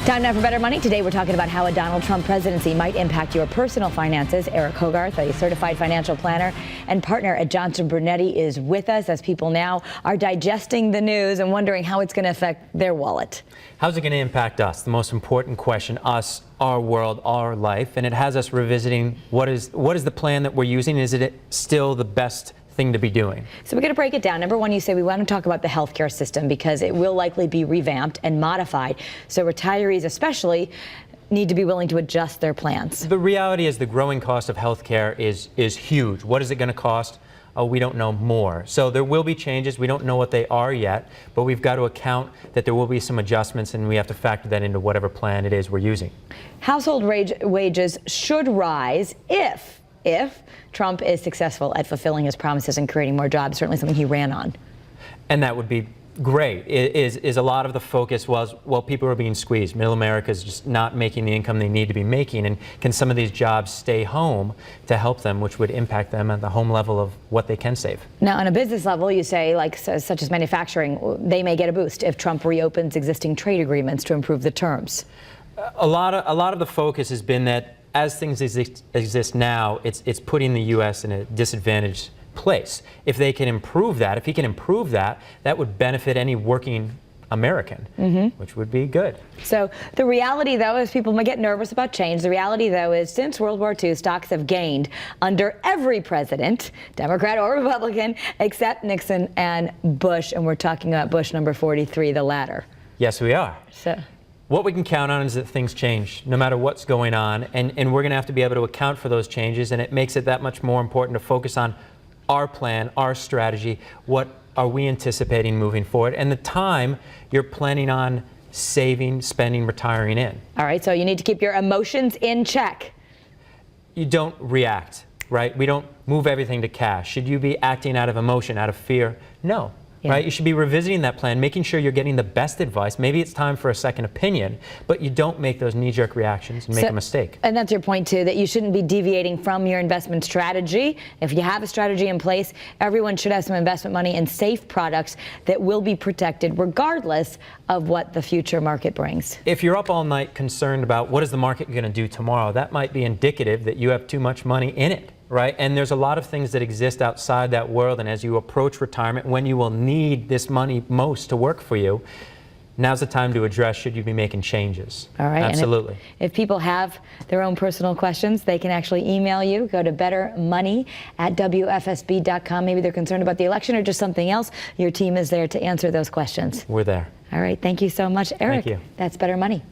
Time now for Better Money. Today we're talking about how a Donald Trump presidency might impact your personal finances. Eric Hogarth, a certified financial planner and partner at Johnson Brunetti, is with us as people now are digesting the news and wondering how it's going to affect their wallet. How's it going to impact us? The most important question, us, our world, our life. And it has us revisiting what is the plan that we're using? Is it still the best thing to be doing? So we're going to break it down. Number one, you say we want to talk about the healthcare system because it will likely be revamped and modified. So retirees especially need to be willing to adjust their plans. The reality is the growing cost of healthcare is huge. What is it going to cost? Oh, we don't know more. So there will be changes. We don't know what they are yet, but we've got to account that there will be some adjustments, and we have to factor that into whatever plan it is we're using. Household wages should rise if Trump is successful at fulfilling his promises and creating more jobs, certainly something he ran on. And that would be great. Is a lot of the focus was, well, people are being squeezed. Middle America is just not making the income they need to be making, and can some of these jobs stay home to help them, which would impact them at the home level of what they can save. Now, on a business level, you say, like such as manufacturing, they may get a boost if Trump reopens existing trade agreements to improve the terms. A lot of the focus has been that as things exist now, it's putting the U.S. in a disadvantaged place. If they can improve that, if he can improve that, that would benefit any working American, which would be good. So the reality, though, is people might get nervous about change. The reality, though, is since World War II, stocks have gained under every president, Democrat or Republican, except Nixon and Bush. And we're talking about Bush number 43, the latter. Yes, we are. So what we can count on is that things change, no matter what's going on, and we're going to have to be able to account for those changes, and it makes it that much more important to focus on our plan, our strategy, what are we anticipating moving forward, and the time you're planning on saving, spending, retiring in. All right, so you need to keep your emotions in check. You don't react, right? We don't move everything to cash. Should you be acting out of emotion, out of fear? No. Yeah. Right? You should be revisiting that plan, making sure you're getting the best advice. Maybe it's time for a second opinion, but you don't make those knee-jerk reactions and make a mistake. And that's your point, too, that you shouldn't be deviating from your investment strategy. If you have a strategy in place, everyone should have some investment money in safe products that will be protected regardless of what the future market brings. If you're up all night concerned about what is the market going to do tomorrow, that might be indicative that you have too much money in it. Right? And there's a lot of things that exist outside that world, and as you approach retirement, when you will need this money most to work for you, now's the time to address, should you be making changes? All right. Absolutely. And if people have their own personal questions, they can actually email you. Go to bettermoney@wfsb.com. Maybe they're concerned about the election or just something else. Your team is there to answer those questions. We're there. All right. Thank you so much, Eric. Thank you. That's Better Money.